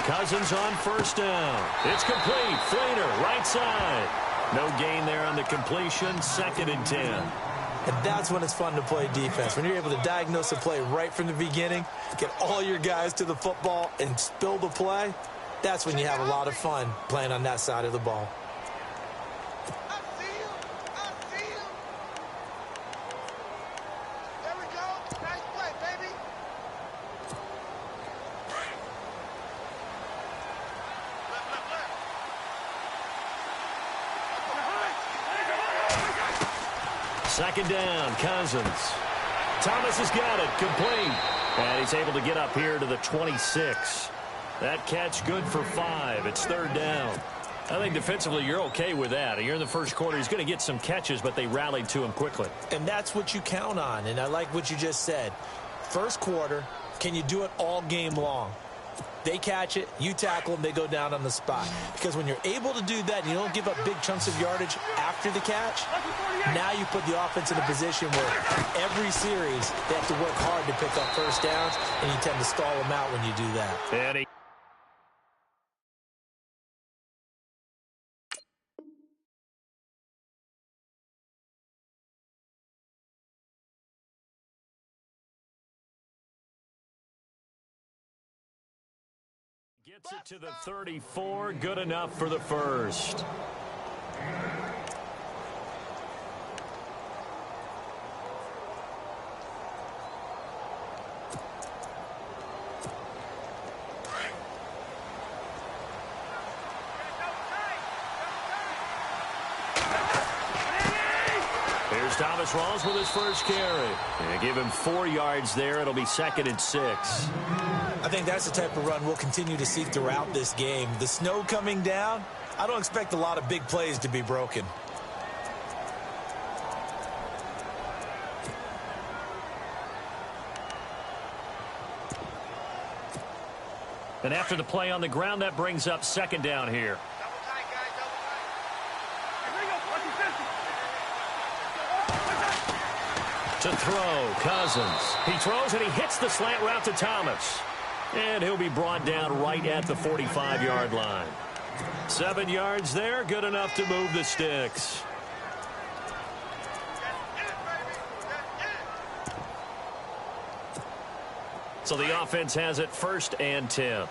Cousins on first down. It's complete. Flainer, right side. No gain there on the completion. 2nd and 10. And that's when it's fun to play defense. When you're able to diagnose a play right from the beginning, get all your guys to the football, and spill the play, that's when you have a lot of fun playing on that side of the ball. Second down, Cousins. Thomas has got it, complete. And he's able to get up here to the 26. That catch good for 5. It's 3rd down. I think defensively you're okay with that. You're in the first quarter. He's going to get some catches, but they rallied to him quickly. And that's what you count on, and I like what you just said. First quarter, can you do it all game long? They catch it, you tackle them, they go down on the spot. Because when you're able to do that and you don't give up big chunks of yardage after the catch, now you put the offense in a position where every series they have to work hard to pick up first downs, and you tend to stall them out when you do that. And he gets it to the 34. Good enough for the first. Here's Thomas Rawls with his first carry. And give him 4 yards there. It'll be 2nd and 6. I think that's the type of run we'll continue to see throughout this game. The snow coming down, I don't expect a lot of big plays to be broken. And after the play on the ground, that brings up 2nd down here. To throw, Cousins. He throws and he hits the slant route to Thomas. And he'll be brought down right at the 45-yard line. 7 yards there, good enough to move the sticks. So the offense has it 1st and 10.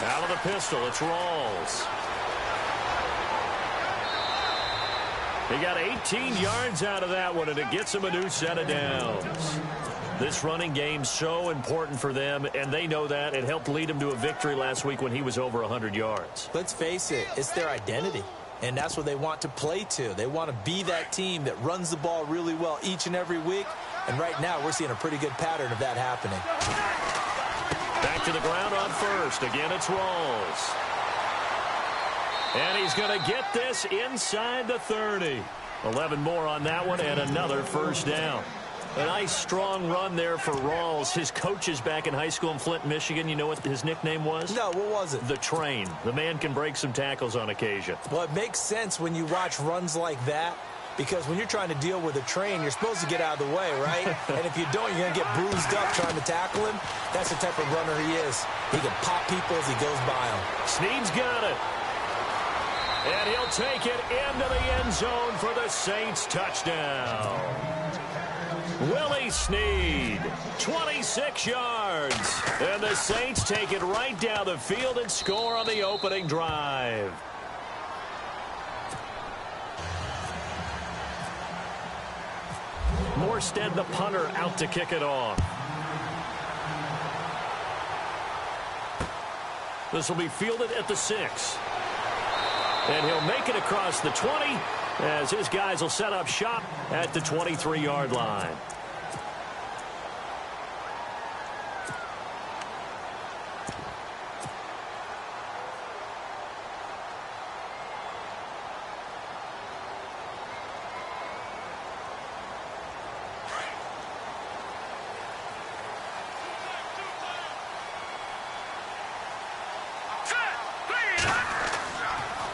Out of the pistol, it's Rawls. He got 18 yards out of that one, and it gets him a new set of downs. This running game's so important for them, and they know that. It helped lead him to a victory last week when he was over 100 yards. Let's face it, it's their identity, and that's what they want to play to. They want to be that team that runs the ball really well each and every week, and right now we're seeing a pretty good pattern of that happening. Back to the ground on first. Again, it's Rawls. And he's going to get this inside the 30. 11 more on that one and another first down. A nice, strong run there for Rawls. His coaches back in high school in Flint, Michigan, you know what his nickname was? No, what was it? The Train. The man can break some tackles on occasion. Well, it makes sense when you watch runs like that, because when you're trying to deal with a train, you're supposed to get out of the way, right? And if you don't, you're going to get bruised up trying to tackle him. That's the type of runner he is. He can pop people as he goes by them. Snead's got it. And he'll take it into the end zone for the Saints touchdown. Willie Snead, 26 yards. And the Saints take it right down the field and score on the opening drive. Morstead, the punter, out to kick it off. This will be fielded at the 6. And he'll make it across the 20 as his guys will set up shop at the 23-yard line.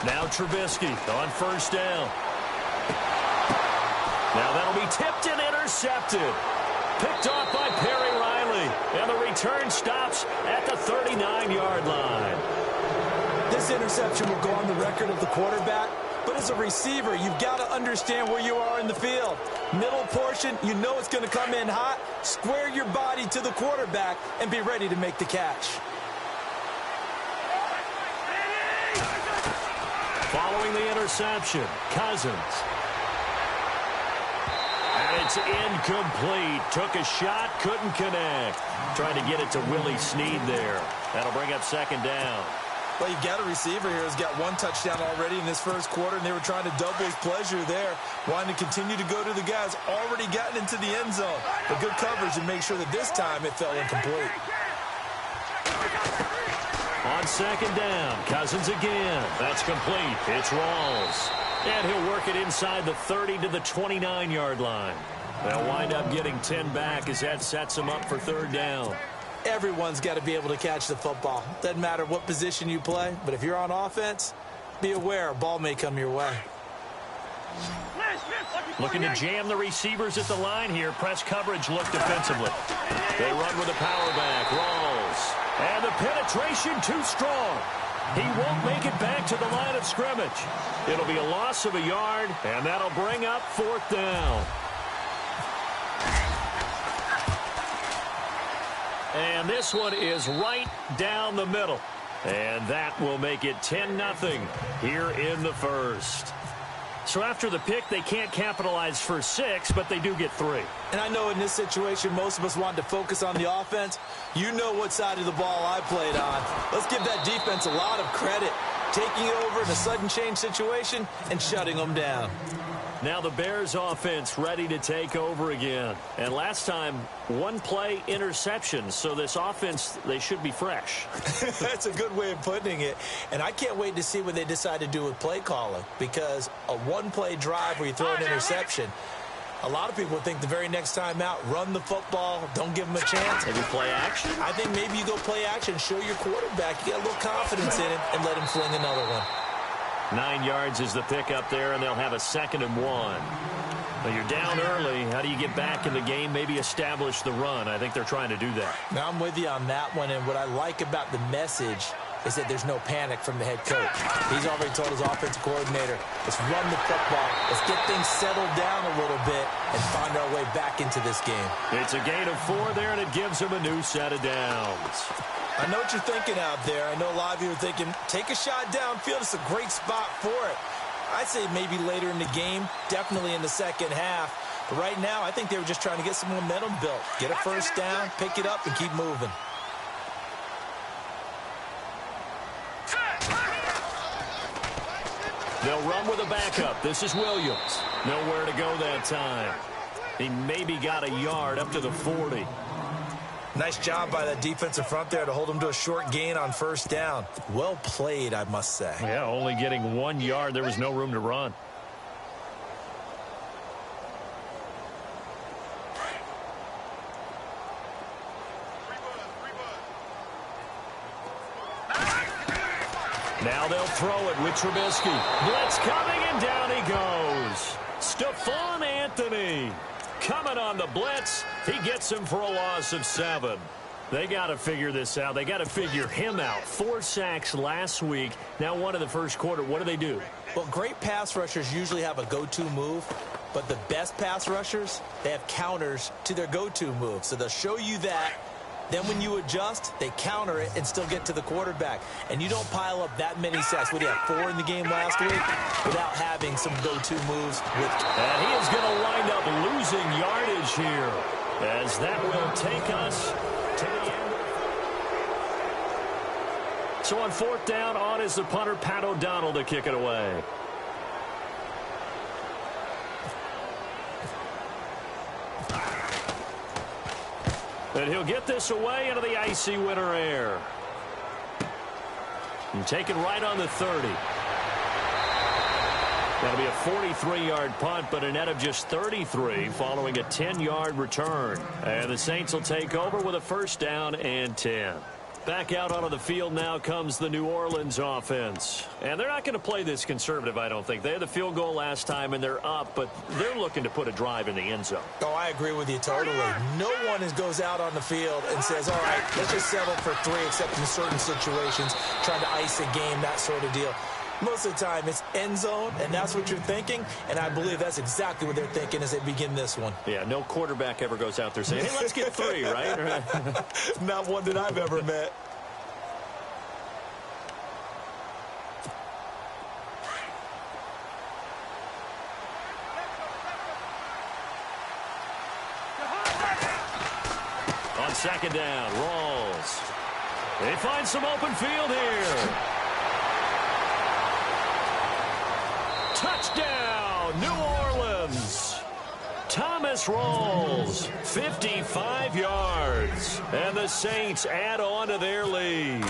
Now Trubisky on first down. Now that'll be tipped and Intercepted. Picked off by Perry Riley. And the return stops at the 39-yard line. This interception will go on the record of the quarterback. But as a receiver, you've got to understand where you are in the field. Middle portion, you know it's going to come in hot. Square your body to the quarterback and be ready to make the catch. Following the interception, Cousins. And it's incomplete. Took a shot, couldn't connect. Trying to get it to Willie Snead there. That'll bring up second down. Well, you've got a receiver here who's got one touchdown already in this first quarter, and they were trying to double his pleasure there, wanting to continue to go to the guys already gotten into the end zone. But good coverage and make sure that this time it fell incomplete. On second down, Cousins again. That's complete. It's Rawls. And he'll work it inside the 30 to the 29-yard line. They'll wind up getting 10 back as that sets them up for third down. Everyone's got to be able to catch the football. Doesn't matter what position you play, but if you're on offense, be aware a ball may come your way. Looking to jam the receivers at the line here. Press coverage look defensively. They run with a power back. Rawls. And the penetration too strong. He won't make it back to the line of scrimmage. It'll be a loss of a yard, and that'll bring up fourth down. And this one is right down the middle. And that will make it 10-0 here in the first. So after the pick, they can't capitalize for 6, but they do get 3. And I know in this situation, most of us wanted to focus on the offense. You know what side of the ball I played on. Let's give that defense a lot of credit. Taking over in a sudden change situation and shutting them down. Now the Bears offense ready to take over again. And last time, one play interception. So this offense, they should be fresh. That's a good way of putting it. And I can't wait to see what they decide to do with play calling. Because a one-play drive where you throw an interception, a lot of people think the very next time out, run the football, don't give them a chance. Maybe play action? I think maybe you go play action, show your quarterback you got a little confidence in him, and let him fling another one. 9 yards is the pick up there, and they'll have a 2nd and 1. Well, you're down early. How do you get back in the game? Maybe establish the run. I think they're trying to do that. Now, I'm with you on that one, and what I like about the message is that there's no panic from the head coach. He's already told his offensive coordinator, let's run the football, let's get things settled down a little bit and find our way back into this game. It's a gain of 4 there, and it gives him a new set of downs. I know what you're thinking out there. I know a lot of you are thinking, take a shot downfield. It's a great spot for it. I'd say maybe later in the game, definitely in the second half. But right now, I think they were just trying to get some momentum built. Get a first down, pick it up, and keep moving. They'll run with a backup. This is Williams. Nowhere to go that time. He maybe got a yard up to the 40. Nice job by that defensive front there to hold him to a short gain on first down. Well played, I must say. Yeah, only getting 1 yard. There was no room to run. Now they'll throw it with Trubisky. Blitz coming, and down he goes. Stephon Anthony coming on the blitz. He gets him for a loss of 7. They got to figure this out. They got to figure him out. 4 sacks last week. Now one in the first quarter. What do? Well, great pass rushers usually have a go-to move, but the best pass rushers, they have counters to their go-to move. So they'll show you that. Then when you adjust, they counter it and still get to the quarterback. And you don't pile up that many sacks. What do you have, 4 in the game last week? Without having some go-to moves. And he is going to wind up losing yardage here, as that will take us to the end. So on 4th down, on is the punter, Pat O'Donnell, to kick it away. And he'll get this away into the icy winter air. And take it right on the 30. That'll be a 43-yard punt, but a net of just 33 following a 10-yard return. And the Saints will take over with a 1st down and 10. Back out onto the field now comes the New Orleans offense. And they're not going to play this conservative, I don't think. They had the field goal last time, and they're up, but they're looking to put a drive in the end zone. Oh, I agree with you totally. No one goes out on the field and says, all right, let's just settle for 3, except in certain situations, trying to ice a game, that sort of deal. Most of the time, it's end zone, and that's what you're thinking, and I believe that's exactly what they're thinking as they begin this one. Yeah, no quarterback ever goes out there saying, hey, let's get 3, right? Not one that I've ever met. On second down, Rawls. They find some open field here. Touchdown, New Orleans. Thomas Rawls, 55 yards. And the Saints add on to their lead.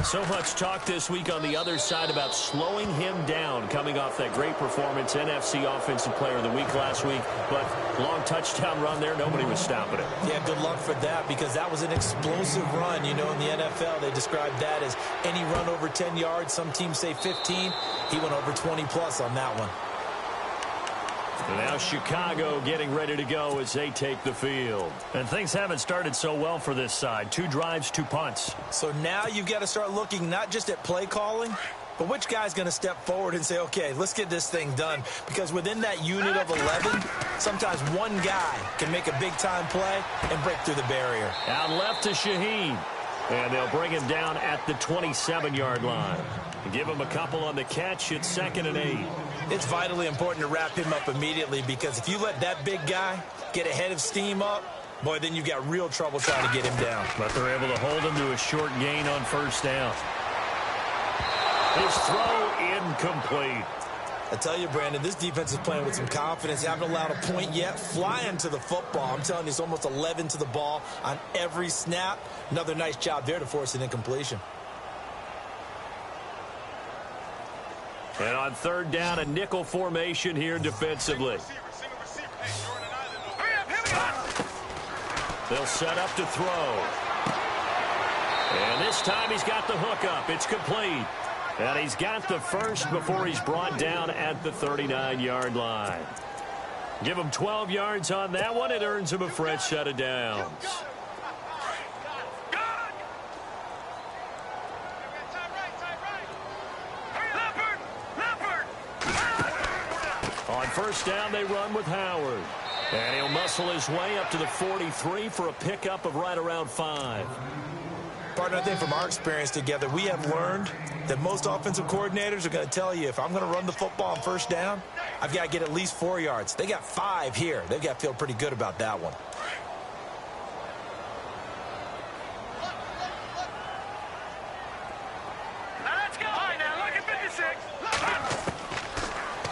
So much talk this week on the other side about slowing him down coming off that great performance, NFC Offensive Player of the Week last week. But long touchdown run there, nobody was stopping it. Yeah, good luck for that because that was an explosive run. You know, in the NFL, they describe that as any run over 10 yards. Some teams say 15. He went over 20-plus on that one. And now Chicago getting ready to go as they take the field. And things haven't started so well for this side. 2 drives, 2 punts. So now you've got to start looking not just at play calling, but which guy's going to step forward and say, okay, let's get this thing done. Because within that unit of 11, sometimes one guy can make a big-time play and break through the barrier. Out left to Shaheen. And they'll bring him down at the 27-yard line. Give him a couple on the catch. It's 2nd and 8. It's vitally important to wrap him up immediately because if you let that big guy get ahead of steam up, boy, then you've got real trouble trying to get him down. But they're able to hold him to a short gain on first down. His throw incomplete. I tell you, Brandon, this defense is playing with some confidence. Haven't allowed a point yet. Flying to the football. I'm telling you, it's almost 11 to the ball on every snap. Another nice job there to force an incompletion. And on 3rd down, a nickel formation here defensively. They'll set up to throw. And this time he's got the hook up. It's complete. And he's got the first before he's brought down at the 39-yard line. Give him 12 yards on that one. It earns him a fresh set of downs. On first down, they run with Howard. And he'll muscle his way up to the 43 for a pickup of right around 5. Partner, I think from our experience together, we have learned that most offensive coordinators are going to tell you, if I'm going to run the football on first down, I've got to get at least 4 yards. They got 5 here. They've got to feel pretty good about that one.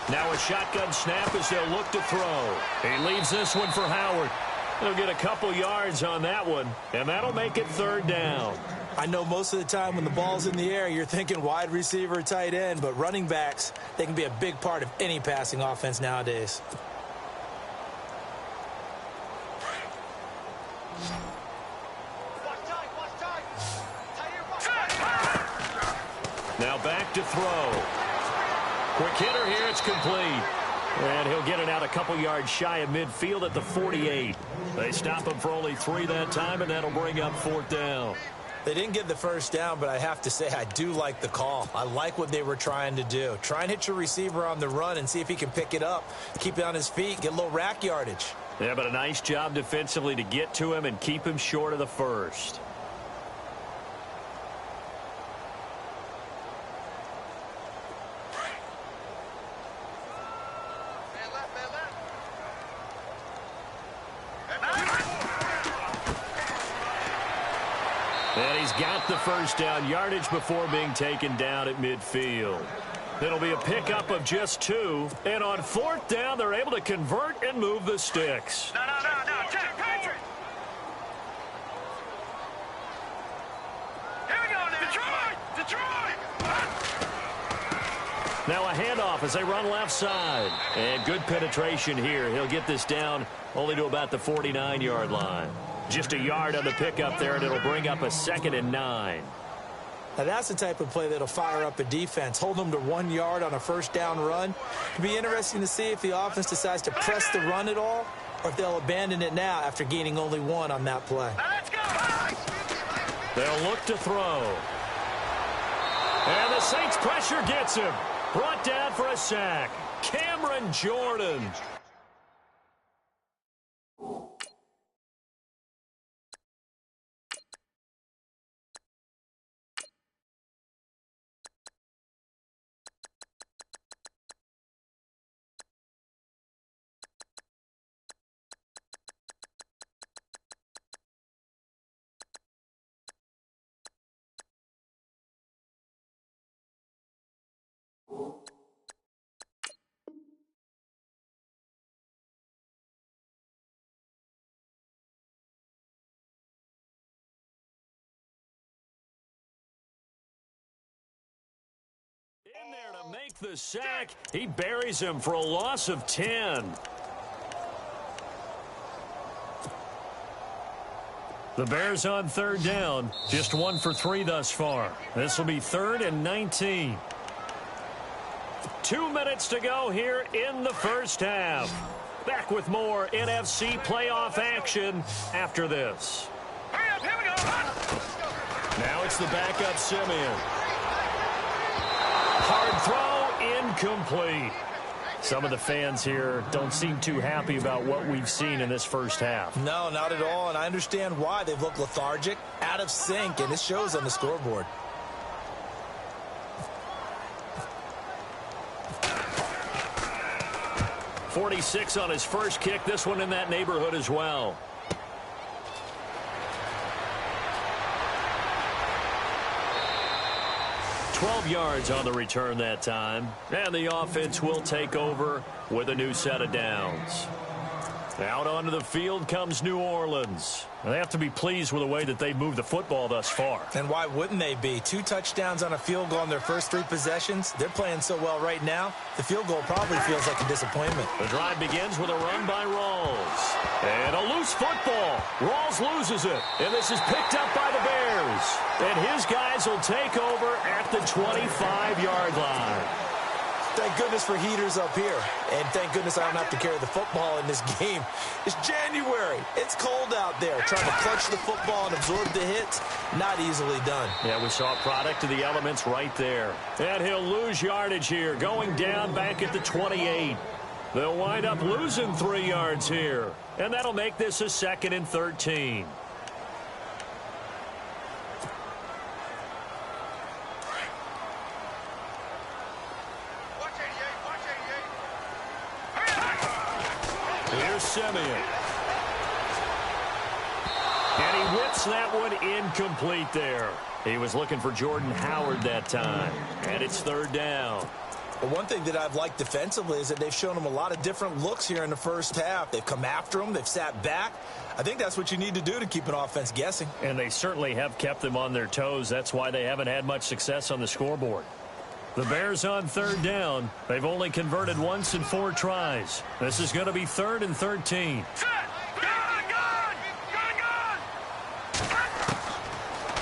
Now a shotgun snap as they'll look to throw. He leaves this one for Howard. They'll get a couple yards on that one, and that'll make it 3rd down. I know most of the time when the ball's in the air, you're thinking wide receiver, tight end, but running backs, they can be a big part of any passing offense nowadays. Now back to throw. Quick hitter here, it's complete. And he'll get it out a couple yards shy of midfield at the 48. They stop him for only 3 that time, and that'll bring up 4th down. They didn't get the first down, but I have to say I do like the call. I like what they were trying to do. Try and hit your receiver on the run and see if he can pick it up, keep it on his feet, get a little rack yardage. Yeah, but a nice job defensively to get to him and keep him short of the first. And he's got the first down yardage before being taken down at midfield. It'll be a pickup of just 2. And on 4th down, they're able to convert and move the sticks. No. Check, Patrick. Here we go now. Detroit. Now a handoff as they run left side. And good penetration here. He'll get this down only to about the 49-yard line. Just a yard on the pickup there, and it'll bring up a 2nd and 9. Now, that's the type of play that'll fire up a defense. Hold them to 1 yard on a first down run. It'll be interesting to see if the offense decides to press the run at all or if they'll abandon it now after gaining only 1 on that play. Let's go. They'll look to throw. And the Saints pressure gets him. Brought down for a sack. Cameron Jordan. In there to make the sack. He buries him for a loss of 10. The Bears on 3rd down. Just 1 for 3 thus far. This will be 3rd and 19. 2 minutes to go here in the first half. Back with more NFC playoff action after this. Hurry up, here we go. Now it's the backup Simeon. Hard throw, incomplete. Some of the fans here don't seem too happy about what we've seen in this first half. No, not at all, and I understand why. They've looked lethargic, out of sync, and it shows on the scoreboard. .46 on his first kick. This one in that neighborhood as well. .12 yards on the return that time. And the offense will take over with a new set of downs. Out onto the field comes New Orleans. They have to be pleased with the way that they moved the football thus far. And why wouldn't they be? 2 touchdowns on a field goal in their first 3 possessions. They're playing so well right now, the field goal probably feels like a disappointment. The drive begins with a run by Rawls. And a loose football. Rawls loses it. And this is picked up by the Bears. And his guys will take over at the 25-yard line. Thank goodness for heaters up here. And thank goodness I don't have to carry the football in this game. It's January. It's cold out there. Trying to clutch the football and absorb the hits, not easily done. Yeah, we saw a product of the elements right there. And he'll lose yardage here, going down back at the 28. They'll wind up losing 3 yards here. And that'll make this a 2nd and 13. Here's Simeon. And he whips that one incomplete there. He was looking for Jordan Howard that time. And it's 3rd down. Well, one thing that I've liked defensively is that they've shown him a lot of different looks here in the first half. They've come after him. They've sat back. I think that's what you need to do to keep an offense guessing. And they certainly have kept them on their toes. That's why they haven't had much success on the scoreboard. The Bears on 3rd down. They've only converted once in 4 tries. This is going to be 3rd and 13. Set. Gun.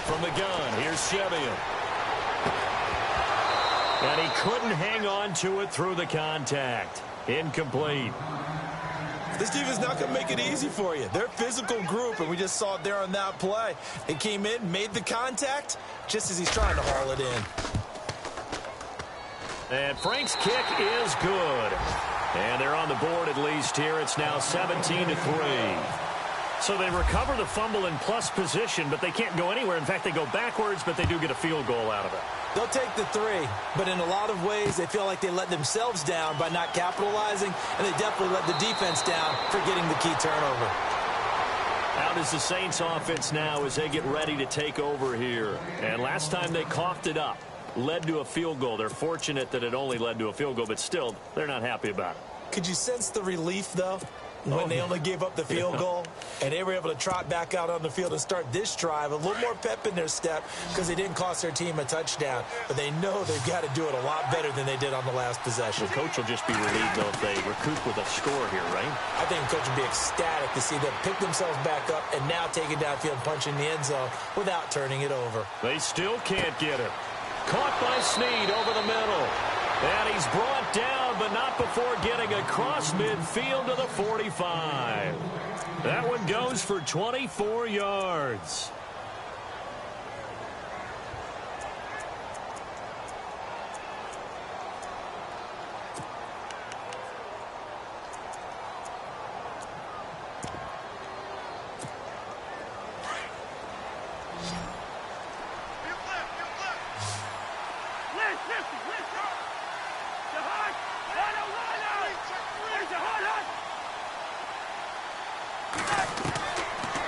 From the gun, here's Simeon. And he couldn't hang on to it through the contact. Incomplete. This defense is not going to make it easy for you. They're a physical group, and we just saw it there on that play. They came in, made the contact, just as he's trying to haul it in. And Frank's kick is good. And they're on the board at least here. It's now 17-3. So they recover the fumble in plus position, but they can't go anywhere. In fact, they go backwards, but they do get a field goal out of it. They'll take the 3, but in a lot of ways, they feel like they let themselves down by not capitalizing, and they definitely let the defense down for getting the key turnover. Out is the Saints offense now as they get ready to take over here. And last time they coughed it up, led to a field goal. They're fortunate that it only led to a field goal, but still, they're not happy about it. Could you sense the relief, though? when they only gave up the field goal, and they were able to trot back out on the field and start this drive, a little more pep in their step because they didn't cost their team a touchdown. But they know they've got to do it a lot better than they did on the last possession. The coach will just be relieved, though, if they recoup with a score here, right? I think the coach would be ecstatic to see them pick themselves back up and now take it downfield and punch in the end zone without turning it over. They still can't get it. Caught by Snead over the middle. And he's brought down, but not before getting across midfield to the 45. That one goes for 24 yards.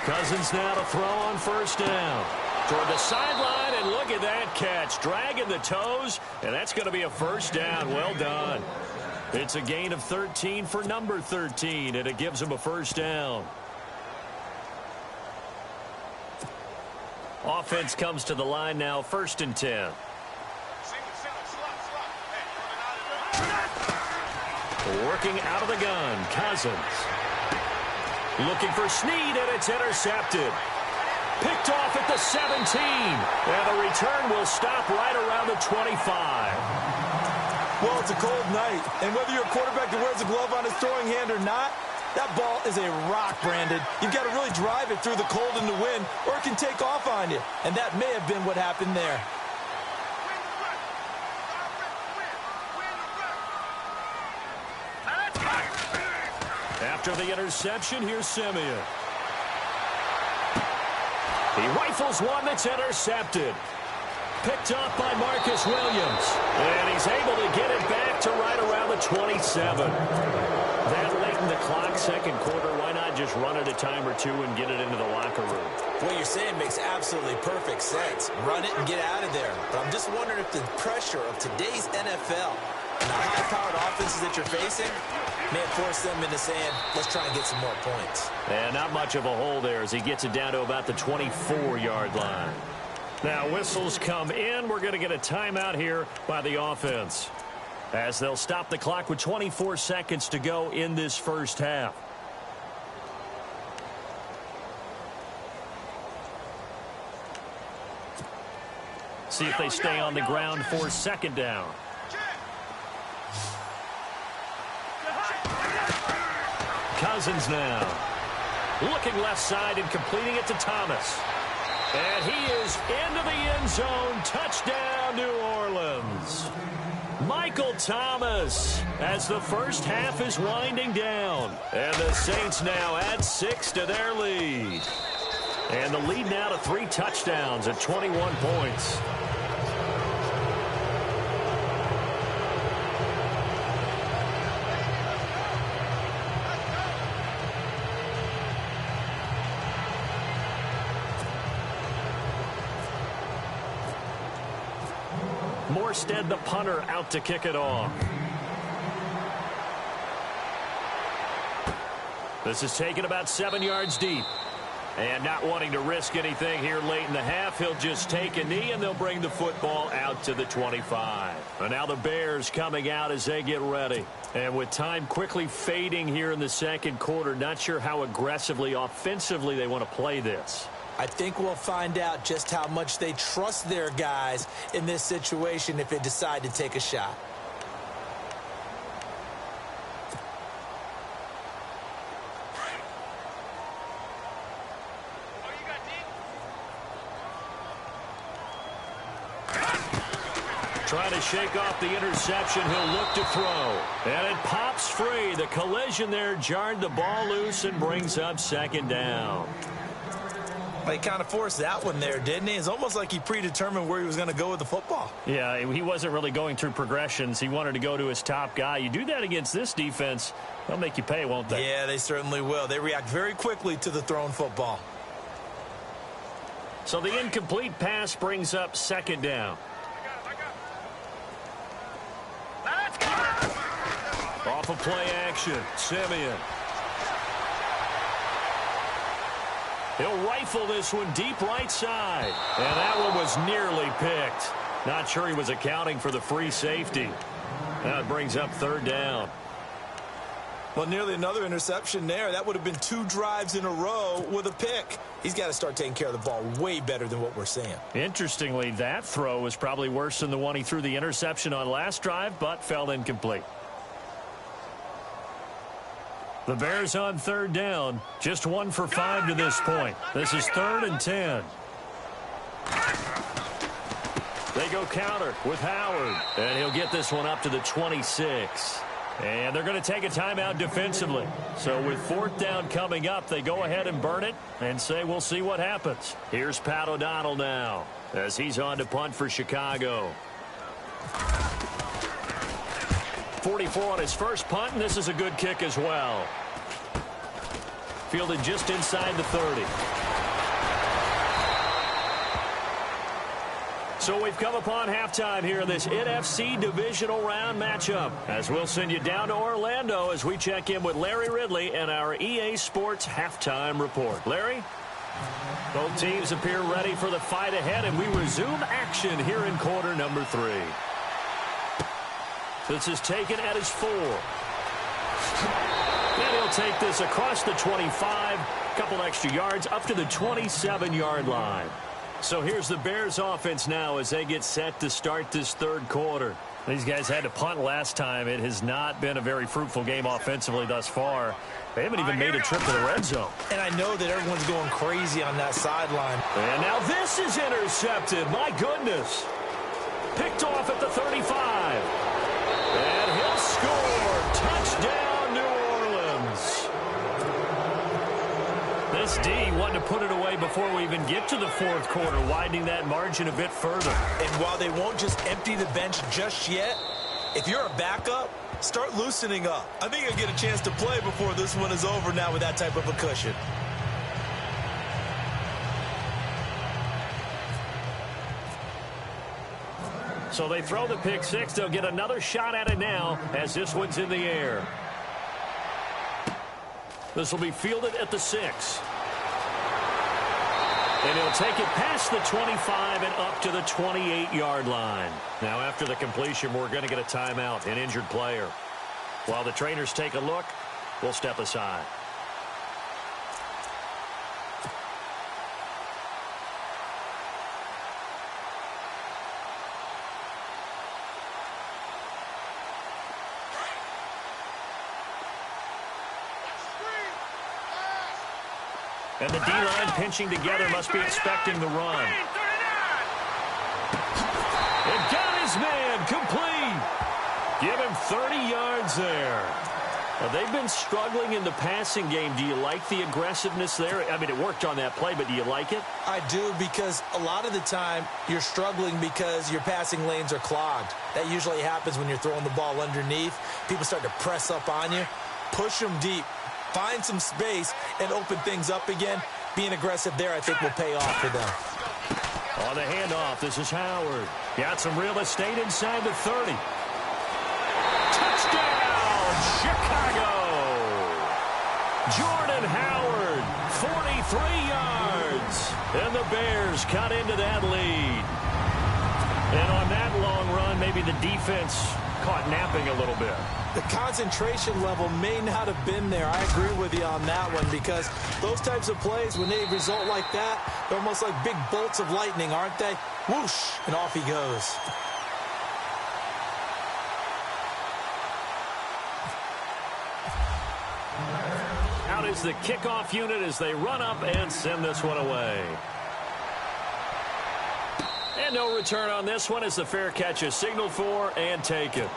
Cousins now to throw on first down. Toward the sideline, and look at that catch. Dragging the toes, and that's going to be a first down. Well done. It's a gain of 13 for number 13, and it gives him a first down. Offense comes to the line now, 1st and 10. Working out of the gun, Cousins. Looking for Snead, and it's intercepted. Picked off at the 17. And the return will stop right around the 25. Well, it's a cold night, and whether you're a quarterback that wears a glove on his throwing hand or not, that ball is a rock, Brandon. You've got to really drive it through the cold and the wind, or it can take off on you. And that may have been what happened there. After the interception, here's Simeon. He rifles one that's intercepted. Picked up by Marcus Williams. And he's able to get it back to right around the 27. That late in the clock, second quarter, why not just run it a time or two and get it into the locker room? What you're saying makes absolutely perfect sense. Run it and get out of there. But I'm just wondering if the pressure of today's NFL and the high-powered offenses that you're facing may have forced them into saying, let's try and get some more points. And not much of a hole there as he gets it down to about the 24-yard line. Now whistles come in. We're going to get a timeout here by the offense, as they'll stop the clock with 24 seconds to go in this first half. See if they stay on the ground for second down. Cousins now. Looking left side and completing it to Thomas. And he is into the end zone. Touchdown, New Orleans. Michael Thomas as the first half is winding down. And the Saints now add 6 to their lead. And the lead now to 3 touchdowns at 21 points. Morstead, the punter, out to kick it off. This is taken about 7 yards deep. And not wanting to risk anything here late in the half, he'll just take a knee, and they'll bring the football out to the 25. And now the Bears coming out as they get ready. And with time quickly fading here in the second quarter, not sure how aggressively, offensively they want to play this. I think we'll find out just how much they trust their guys in this situation if they decide to take a shot. Trying to shake off the interception. He'll look to throw. And it pops free. The collision there jarred the ball loose and brings up second down. He kind of forced that one there, didn't he? It's almost like he predetermined where he was going to go with the football. Yeah, he wasn't really going through progressions. He wanted to go to his top guy. You do that against this defense, they'll make you pay, won't they? Yeah, they certainly will. They react very quickly to the thrown football. So the incomplete pass brings up second down. Off of play action, Simeon. He'll rifle this one deep right side. And that one was nearly picked. Not sure he was accounting for the free safety. That brings up third down. Well, nearly another interception there. That would have been 2 drives in a row with a pick. He's got to start taking care of the ball way better than what we're seeing. Interestingly, that throw was probably worse than the one he threw the interception on last drive, but fell incomplete. The Bears on third down. Just 1 for 5 to this point. This is 3rd and 10. They go counter with Howard. And he'll get this one up to the 26. And they're going to take a timeout defensively. So with 4th down coming up, they go ahead and burn it and say we'll see what happens. Here's Pat O'Donnell now as he's on to punt for Chicago. 44 on his first punt, and this is a good kick as well. Fielded just inside the 30. So we've come upon halftime here in this NFC divisional round matchup, as we'll send you down to Orlando as we check in with Larry Ridley and our EA Sports halftime report. Larry? Both teams appear ready for the fight ahead, and we resume action here in quarter number 3. This is taken at his 4. And he'll take this across the 25, couple extra yards up to the 27-yard line. So here's the Bears offense now as they get set to start this third quarter. These guys had to punt last time. It has not been a very fruitful game offensively thus far. They haven't even made a trip to the red zone. And I know that everyone's going crazy on that sideline. And now this is intercepted. My goodness. Picked off at the 35. And he'll score. Touchdown, New Orleans. This D wanted to put it away before we even get to the 4th quarter, widening that margin a bit further. And while they won't just empty the bench just yet, if you're a backup, start loosening up. I think you'll get a chance to play before this one is over now with that type of a cushion. So they throw the pick 6. They'll get another shot at it now as this one's in the air. This will be fielded at the 6. And he'll take it past the 25 and up to the 28-yard line. Now after the completion, we're going to get a timeout, an injured player. While the trainers take a look, we'll step aside. And the D-line pinching together must be expecting the run. And got his man complete. Give him 30 yards there. Now, they've been struggling in the passing game. Do you like the aggressiveness there? I mean, it worked on that play, but do you like it? I do, because a lot of the time you're struggling because your passing lanes are clogged. That usually happens when you're throwing the ball underneath. People start to press up on you. Push them deep. Find some space and open things up again. Being aggressive there, I think, will pay off for them. On the handoff, this is Howard. Got some real estate inside the 30. Touchdown, Chicago! Jordan Howard, 43 yards. And the Bears cut into that lead. And on that long run, maybe the defense caught napping a little bit. The concentration level may not have been there. I agree with you on that one, because those types of plays, when they result like that, they're almost like big bolts of lightning, aren't they? Whoosh, and off he goes. Out is the kickoff unit as they run up and send this one away. And no return on this one as the fair catch is signaled for and taken.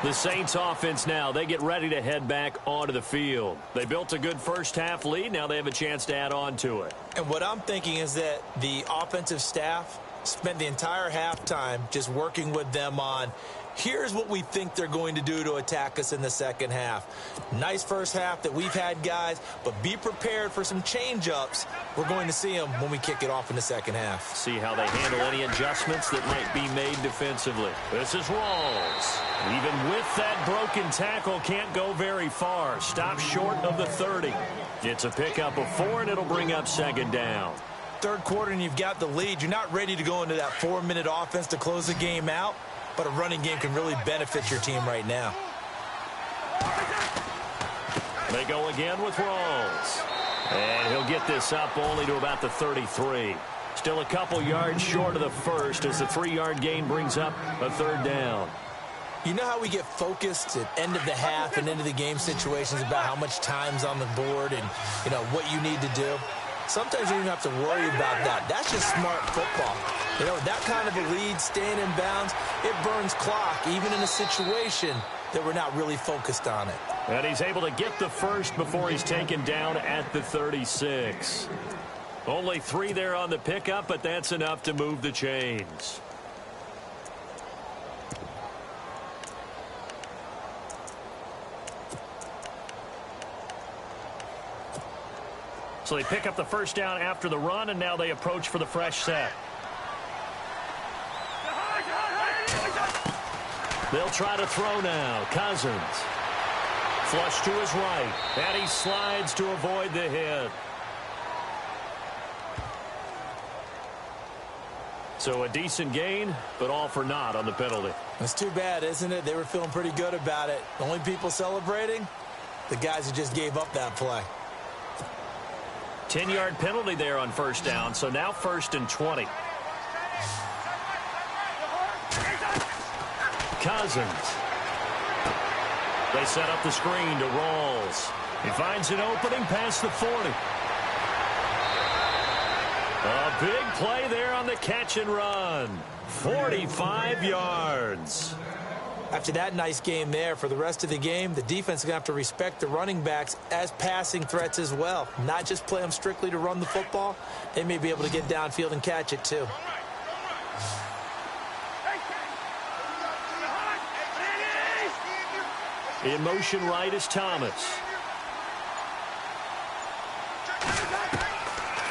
The Saints offense now, they get ready to head back onto the field. They built a good first half lead. Now they have a chance to add on to it. And what I'm thinking is that the offensive staff spent the entire halftime just working with them on, here's what we think they're going to do to attack us in the second half. Nice first half that we've had, guys, but be prepared for some change-ups. We're going to see them when we kick it off in the second half. See how they handle any adjustments that might be made defensively. This is Rawls. Even with that broken tackle, can't go very far. Stop short of the 30. It's a pickup of 4, and it'll bring up second down. Third quarter, and you've got the lead. You're not ready to go into that 4-minute offense to close the game out, but a running game can really benefit your team right now. They go again with Rawls. And he'll get this up only to about the 33. Still a couple yards short of the first as the 3-yard gain brings up a third down. You know how we get focused at end of the half and into the game situations about how much time's on the board and, you know, what you need to do? Sometimes you don't even have to worry about that. That's just smart football. You know, that kind of a lead, staying in bounds, it burns clock, even in a situation that we're not really focused on it. And he's able to get the first before he's taken down at the 36. Only 3 there on the pickup, but that's enough to move the chains. So they pick up the first down after the run, and now they approach for the fresh set. They'll try to throw now. Cousins. Flush to his right. And he slides to avoid the hit. So a decent gain, but all for naught on the penalty. That's too bad, isn't it? They were feeling pretty good about it. The only people celebrating, the guys who just gave up that play. 10-yard penalty there on first down, so now 1st and 20. Cousins. They set up the screen to Rawls. He finds an opening past the 40. A big play there on the catch and run. 45 yards. After that nice game there, for the rest of the game, the defense is going to have to respect the running backs as passing threats as well. Not just play them strictly to run the football. They may be able to get downfield and catch it too. In motion right is Thomas.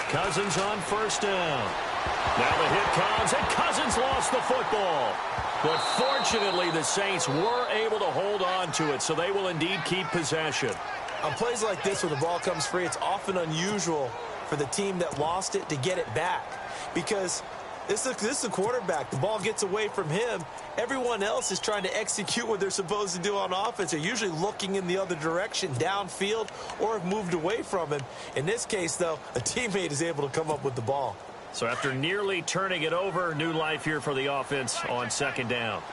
Cousins on first down. Now the hit comes, and Cousins lost the football. But fortunately, the Saints were able to hold on to it, so they will indeed keep possession. On plays like this, when the ball comes free, it's often unusual for the team that lost it to get it back. Because this is the quarterback. The ball gets away from him. Everyone else is trying to execute what they're supposed to do on offense. They're usually looking in the other direction, downfield, or have moved away from him. In this case, though, a teammate is able to come up with the ball. So after nearly turning it over, new life here for the offense on second down.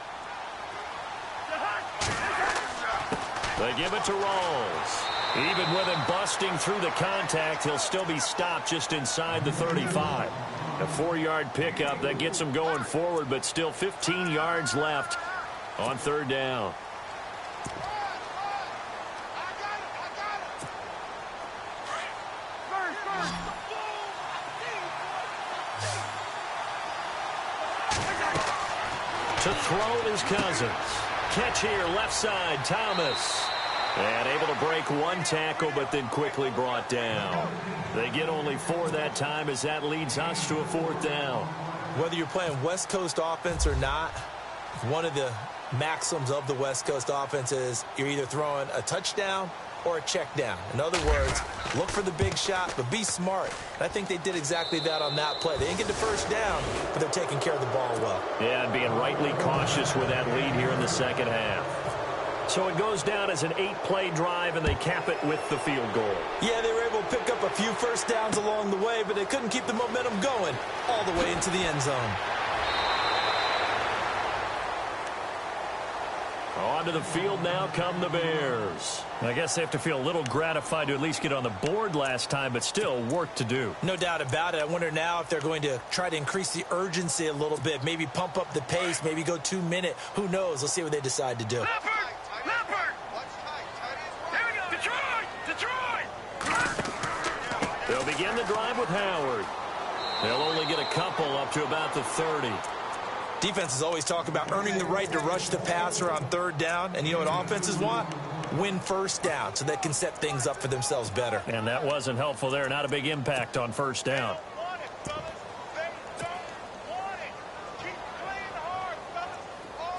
They give it to Rawls. Even with him busting through the contact, he'll still be stopped just inside the 35. A 4-yard pickup that gets him going forward, but still 15 yards left on third down. To throw is Cousins. Catch here, left side, Thomas. And able to break one tackle, but then quickly brought down. They get only 4 that time as that leads us to a 4th down. Whether you're playing West Coast offense or not, one of the maxims of the West Coast offense is you're either throwing a touchdown or a check down. In other words, look for the big shot, but be smart. And I think they did exactly that on that play. They didn't get the first down, but they're taking care of the ball well. Yeah, and being rightly cautious with that lead here in the second half. So it goes down as an 8-play drive, and they cap it with the field goal. Yeah, they were able to pick up a few first downs along the way, but they couldn't keep the momentum going all the way into the end zone. Onto the field now come the Bears. I guess they have to feel a little gratified to at least get on the board last time, but still work to do. No doubt about it. I wonder now if they're going to try to increase the urgency a little bit, maybe pump up the pace, maybe go 2-minute. Who knows? Let's see what they decide to do. They'll begin the drive with Howard. They'll only get a couple up to about the 30. Defenses always talk about earning the right to rush the passer on third down. And you know what offenses want? Win first down so they can set things up for themselves better. And that wasn't helpful there. Not a big impact on first down.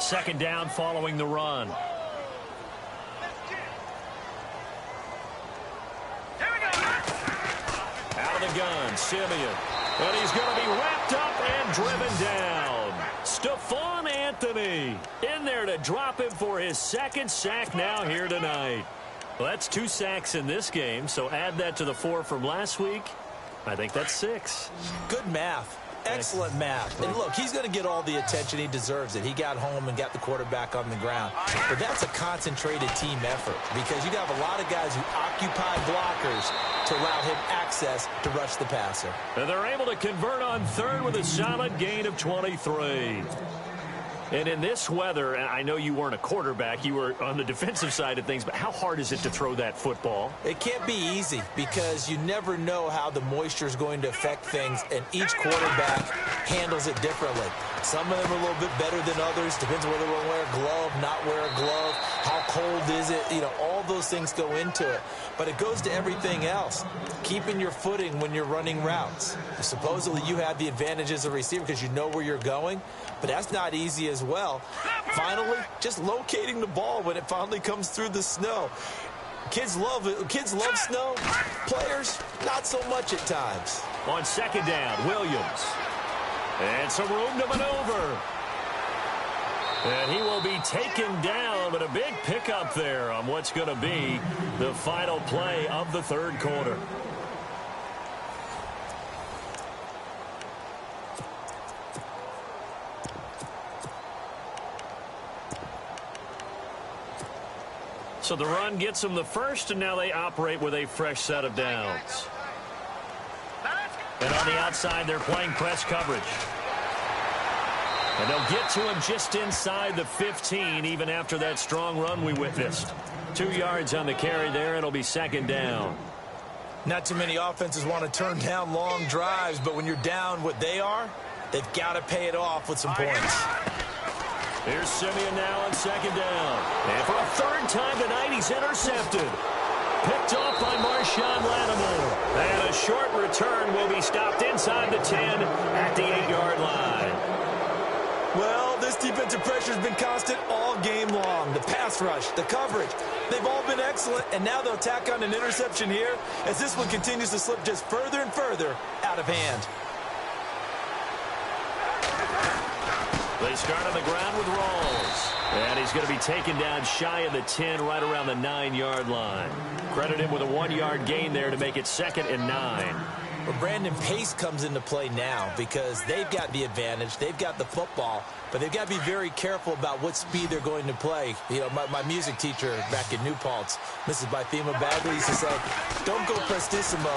second down following the run. Here we go. Out of the gun, Simeon. And he's going to be wrapped up and driven down. Stephon Anthony in there to drop him for his second sack now here tonight. Well, that's 2 sacks in this game, so add that to the 4 from last week. I think that's 6. Good math. Excellent math. And look, he's going to get all the attention. He deserves it. He got home and got the quarterback on the ground. But that's a concentrated team effort because you have a lot of guys who occupy blockers to allow him access to rush the passer. And they're able to convert on third with a solid gain of 23. And in this weather, I know you weren't a quarterback, you were on the defensive side of things, but how hard is it to throw that football? It can't be easy because you never know how the moisture is going to affect things, and each quarterback handles it differently. Some of them are a little bit better than others. Depends whether they wear a glove, not wear a glove, how cold is it. You know, all those things go into it. But it goes to everything else. Keeping your footing when you're running routes. Supposedly you have the advantage as a receiver because you know where you're going, but that's not easy as well. Finally, just locating the ball when it finally comes through the snow. Kids love it. Kids love snow. Players, not so much at times. On second down, Williams. And some room to maneuver. And he will be taken down, but a big pickup there on what's going to be the final play of the third quarter. So the run gets them the first, and now they operate with a fresh set of downs. And on the outside, they're playing press coverage. And they'll get to him just inside the 15, even after that strong run we witnessed. 2 yards on the carry there, and it'll be second down. Not too many offenses want to turn down long drives, but when you're down what they are, they've got to pay it off with some points. Here's Simeon now on second down. And for a third time tonight, he's intercepted. Picked off by Marshawn Lattimore. And a short return will be stopped inside the 10 at the 8-yard line. Well, this defensive pressure has been constant all game long. The pass rush, the coverage, they've all been excellent, and now they'll tack on an interception here as this one continues to slip just further and further out of hand. They start on the ground with Rawls. And he's going to be taken down shy of the 10, right around the 9-yard line. Credit him with a 1-yard gain there to make it 2nd and 9. Well, Brandon, pace comes into play now because they've got the advantage. They've got the football, but they've got to be very careful about what speed they're going to play. You know, my music teacher back in New Paltz, Mrs. Bythema Bagley, used to say, don't go prestissimo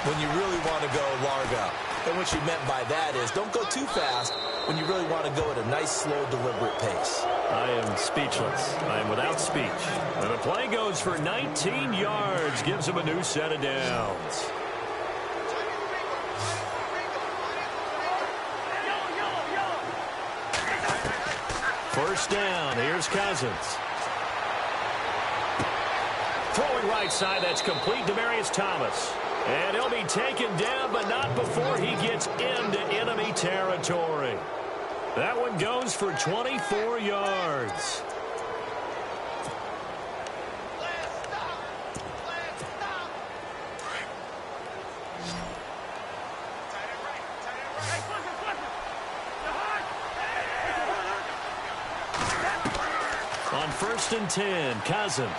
when you really want to go largo. And what she meant by that is don't go too fast when you really want to go at a nice, slow, deliberate pace. I am speechless. I am without speech. And the play goes for 19 yards, gives him a new set of downs. First down, here's Cousins. Throwing right side, that's complete. Demaryius Thomas. And he'll be taken down, but not before he gets into enemy territory. That one goes for 24 yards. On 1st and 10, Cousins.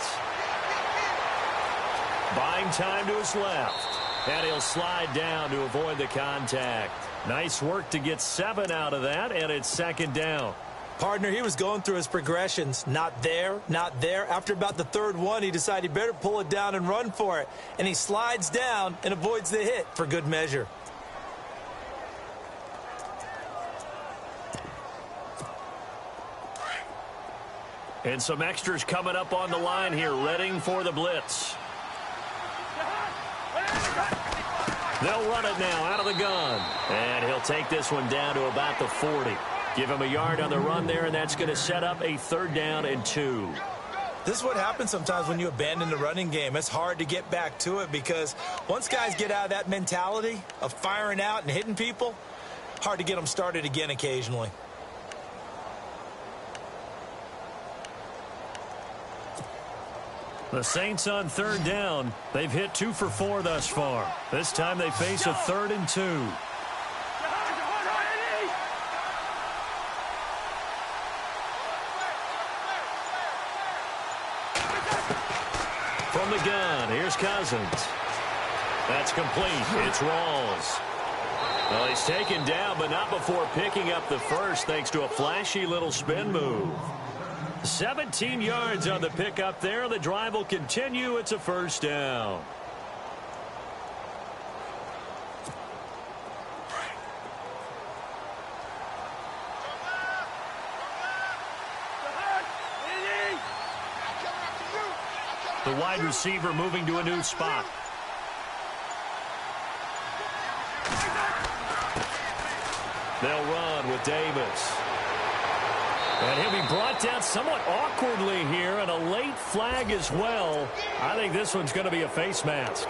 Buying time to his left. And he'll slide down to avoid the contact. Nice work to get 7 out of that, and it's 2nd down. Partner, he was going through his progressions. Not there, not there. After about the 3rd one, he decided he better pull it down and run for it. And he slides down and avoids the hit for good measure. And some extras coming up on the line here, readying for the blitz. They'll run it now out of the gun. And he'll take this one down to about the 40. Give him a yard on the run there, and that's going to set up a 3rd down and 2. This is what happens sometimes when you abandon the running game. It's hard to get back to it because once guys get out of that mentality of firing out and hitting people, hard to get them started again occasionally. The Saints on third down. They've hit 2 for 4 thus far. This time they face a 3rd and 2. From the gun, here's Cousins. That's complete. It's Rawls. Well, he's taken down, but not before picking up the first thanks to a flashy little spin move. 17 yards on the pickup there. The drive will continue. It's a first down. The wide receiver moving to a new spot. They'll run with Davis. And he'll be brought down somewhat awkwardly here, and a late flag as well. I think this one's going to be a face mask.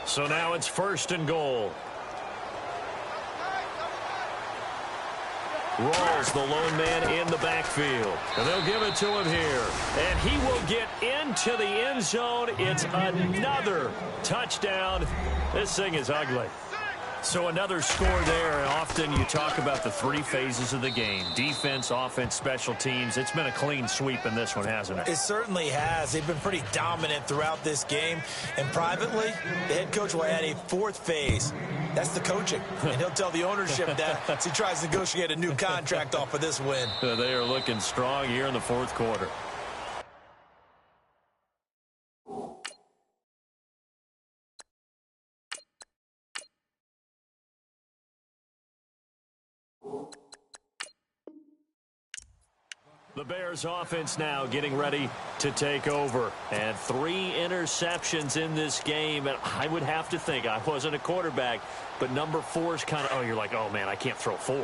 So now it's 1st and goal. Rawls, the lone man in the backfield. And they'll give it to him here. And he will get into the end zone. It's another touchdown. This thing is ugly. So another score there. And often you talk about the 3 phases of the game. Defense, offense, special teams. It's been a clean sweep in this one, hasn't it? It certainly has. They've been pretty dominant throughout this game. And privately, the head coach will add a 4th phase. That's the coaching. And he'll tell the ownership that as he tries to negotiate a new contract off of this win. They are looking strong here in the 4th quarter. The Bears offense now getting ready to take over. And 3 interceptions in this game. And I would have to think, I wasn't a quarterback, but number 4 is kind of, oh, you're like, oh, man, I can't throw 4.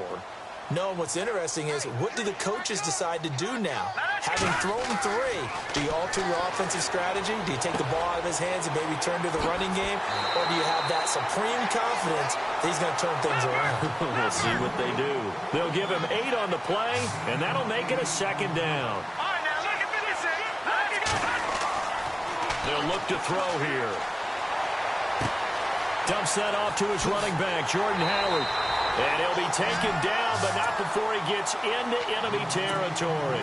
No, what's interesting is, what do the coaches decide to do now? Having thrown 3, do you alter your offensive strategy? Do you take the ball out of his hands and maybe turn to the running game? Or do you have that supreme confidence that he's going to turn things around? We'll see what they do. They'll give him 8 on the play, and that'll make it a 2nd down. They'll look to throw here. Dumps that off to his running back, Jordan Howard. And he'll be taken down, but not before he gets into enemy territory.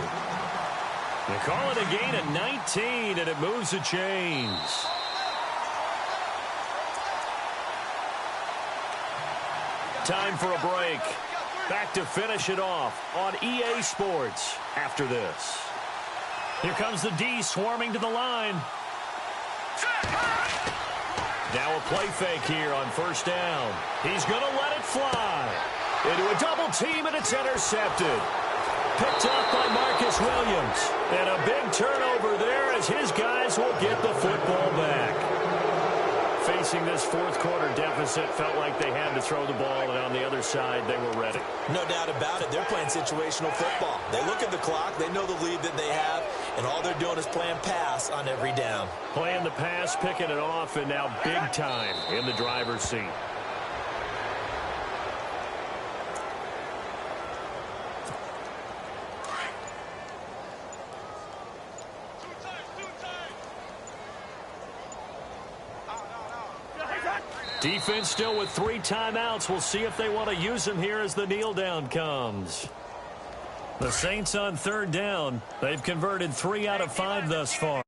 They call it a gain of 19, and it moves the chains. Time for a break. Back to finish it off on EA Sports after this. Here comes the D swarming to the line. Now a play fake here on 1st down. He's going to let it fly. Into a double team, and it's intercepted. Picked up by Marcus Williams. And a big turnover there as his guys will get the football back. Facing this 4th quarter deficit, felt like they had to throw the ball, and on the other side, they were ready. No doubt about it. They're playing situational football. They look at the clock. They know the lead that they have, and all they're doing is playing pass on every down. Playing the pass, picking it off, and now big time in the driver's seat. Defense still with 3 timeouts. We'll see if they want to use them here as the kneel down comes. The Saints on 3rd down. They've converted 3 out of 5 thus far.